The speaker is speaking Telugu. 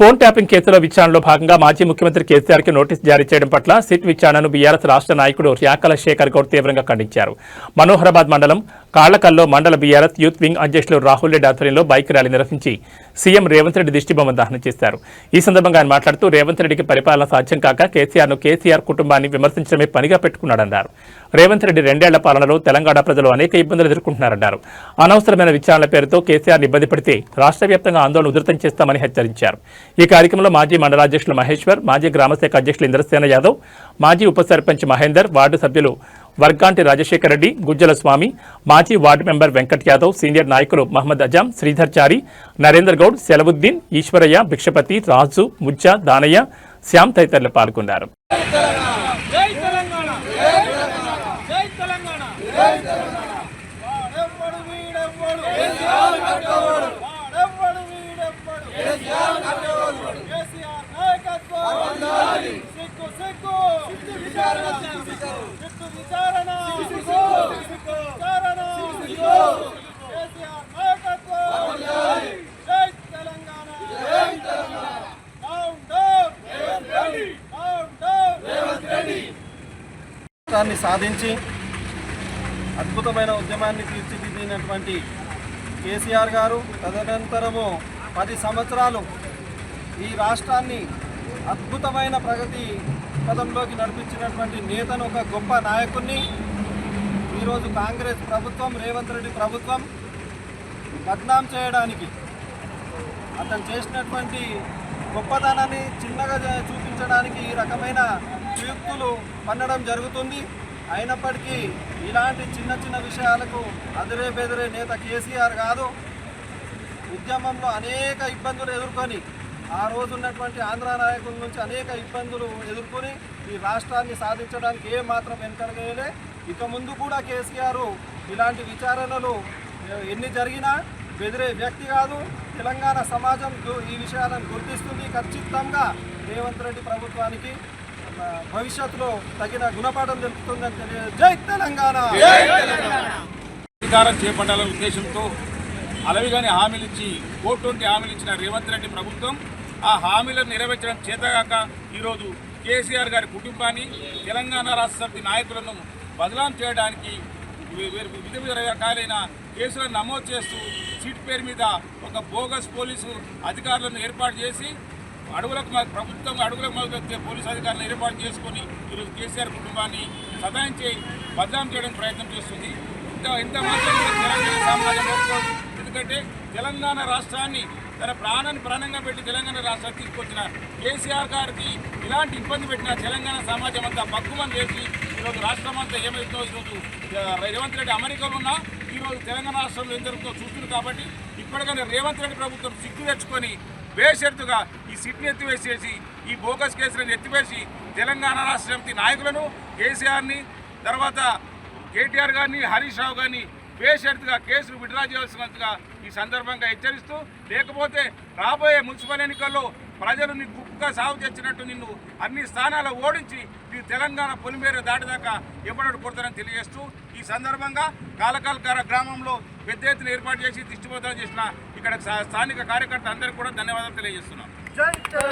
ఫోన్ ట్యాపింగ్ కేసులో విచారణలో భాగంగా మాజీ ముఖ్యమంత్రి కేసీఆర్కి నోటీసు జారీ చేయడం పట్ల సిట్ విచారణను బీఆర్ఎస్ రాష్ట్ర నాయకుడు ర్యాకల శేఖర్ గౌడ్ తీవ్రంగా ఖండించారు. మనోహరాబాద్ మండలం కాళ్లకల్లో మండల బీఆర్ఎస్ యూత్ వింగ్ అధ్యక్షులు రాహుల్ రెడ్డి ఆధ్వర్యంలో బైక్ ర్యాలీ నిర్వహించి సీఎం రేవంత్ రెడ్డి దిష్టిబొమ్మ దహనం చేశారు. ఈ సందర్భంగా ఆయన మాట్లాడుతూ రేవంత్ రెడ్డికి పరిపాలన సాధ్యం కాక కేసీఆర్ కుటుంబాన్ని విమర్శించడమే పనిగా పెట్టుకున్నాడన్నారు. రేవంత్ రెడ్డి 2 ఏళ్ల పాలనలో తెలంగాణ ప్రజలు అనేక ఇబ్బందులు ఎదుర్కొంటున్నారన్నారు. అనవసరమైన విచారణల పేరుతో కేసీఆర్ని ఇబ్బంది పెడితే రాష్ట్ర వ్యాప్తంగా ఆందోళన ఉధృతం చేస్తామని హెచ్చరించారు. ఈ కార్యక్రమంలో మాజీ మండలాధ్యక్షులు మహేశ్వర్, మాజీ గ్రామశాఖ అధ్యక్షులు ఇంద్రసేన యాదవ్, మాజీ ఉప సర్పంచ్ మహేందర్, వార్డు సభ్యులు వర్గాంటి రాజశేఖర రెడ్డి, గుజ్జల స్వామి, మాజీ ward member Venkat Yadav, senior నాయకులు మహమ్మద్ అజాం, శ్రీధర్ చారి, నరేందర్ గౌడ్, సెలవుద్దీన్, ఈశ్వరయ్య, భిక్షపతి, రాజు, ముజ్జా, దానయ్య, శ్యామ్ తదితరులు పాల్గొన్నారు. సాధించి అద్భుతమైన ఉద్యమాన్ని తీర్చిదిద్దినటువంటి కేసీఆర్ గారు తదనంతరము 10 సంవత్సరాలు ఈ రాష్ట్రాన్ని అద్భుతమైన ప్రగతి పదంలోకి నడిపించినటువంటి నేతను, ఒక గొప్ప నాయకుడిని ఈరోజు కాంగ్రెస్ ప్రభుత్వం, రేవంత్ రెడ్డి ప్రభుత్వం బద్నాం చేయడానికి, అతను చేసినటువంటి గొప్పతనాన్ని చిన్నగా చూపించడానికి ఈ రకమైన ప్రయుక్తులు పన్నడం జరుగుతుంది. అయినప్పటికీ ఇలాంటి చిన్న చిన్న విషయాలకు అదిరే బెదిరే నేత కేసీఆర్ కాదు. ఉద్యమంలో అనేక ఇబ్బందులు ఎదుర్కొని, ఆ రోజు ఉన్నటువంటి ఆంధ్ర నాయకుల నుంచి అనేక ఇబ్బందులు ఎదుర్కొని ఈ రాష్ట్రాన్ని సాధించడానికి ఏమాత్రం వెనుకడగలే. ఇక ముందు కూడా కేసీఆర్ ఇలాంటి విచారణలు ఎన్ని జరిగినా బెదిరే వ్యక్తి కాదు. తెలంగాణ సమాజం ఈ విషయాలను గుర్తిస్తుంది. ఖచ్చితంగా రేవంత్ రెడ్డి ప్రభుత్వానికి భవిష్యత్తులో తగిన గుణపాఠం తెలుపుతుందని తెలియదు. జై తెలంగాణ. అధికారం చేపట్టాలనే ఉద్దేశంతో అలవిగాని హామీలు ఇచ్చి కోర్టు హామీలు ఇచ్చిన రేవంత్ రెడ్డి ప్రభుత్వం ఆ హామీలను నెరవేర్చడం చేతగాక ఈరోజు కేసీఆర్ గారి కుటుంబాన్ని, తెలంగాణ రాష్ట్ర సమితి నాయకులను బదలాం చేయడానికి వివిధ రకాలైన కేసులను నమోదు చేస్తూ సీట్ పేరు మీద ఒక బోగస్ పోలీసు అధికారులను ఏర్పాటు చేసి ప్రభుత్వం అడుగులకు మొదలెత్తే పోలీసు అధికారులను ఏర్పాటు చేసుకొని ఈరోజు కేసీఆర్ కుటుంబాన్ని సదాయించి బదనాం చేయడానికి ప్రయత్నం చేస్తుంది. ఇంత మాత్రం తెలంగాణ సమాజం ఒప్పుకోదు. ఎందుకంటే తెలంగాణ రాష్ట్రాన్ని తన ప్రాణంగా పెట్టి తెలంగాణ రాష్ట్రాన్ని తీసుకొచ్చిన కేసీఆర్ గారికి ఇలాంటి ఇబ్బంది పెట్టిన తెలంగాణ సమాజం అంతా పక్కుమని చేసి ఈరోజు రాష్ట్రం అంతా ఏమవుతుందో, ఈరోజు రేవంత్ రెడ్డి అమెరికాలో ఉన్నా ఈరోజు తెలంగాణ రాష్ట్రంలో ఏం జరుగుతుందో చూస్తుంది. కాబట్టి ఇప్పటికైనా రేవంత్ రెడ్డి ప్రభుత్వం సిగ్గు తెచ్చుకొని బేషరతుగా ఈ సిట్ని ఎత్తివేసేసి, ఈ బోగస్ కేసులను ఎత్తివేసి తెలంగాణ రాష్ట్ర సమితి నాయకులను, కేసీఆర్ని, తర్వాత కేటీఆర్ గారిని, హరీష్ రావు గారిని బేషరతుగా కేసులు విడ్రా చేయాల్సినంతగా ఈ సందర్భంగా హెచ్చరిస్తూ, లేకపోతే రాబోయే మున్సిపల్ ఎన్నికల్లో ప్రజలు నీ కుక్కగా సాగు తెచ్చినట్టు నిన్ను అన్ని స్థానాలు ఓడించి ఈ తెలంగాణ పొలిమేర దాటిదాకా ఎప్పటి కొడతారని తెలియజేస్తూ, ఈ సందర్భంగా కాలకాల గ్రామంలో పెద్ద ఎత్తున ఏర్పాటు చేసి దిష్టిబోధన చేసిన ఇక్కడ స్థానిక కార్యకర్త అందరికీ కూడా ధన్యవాదాలు తెలియజేస్తున్నాం.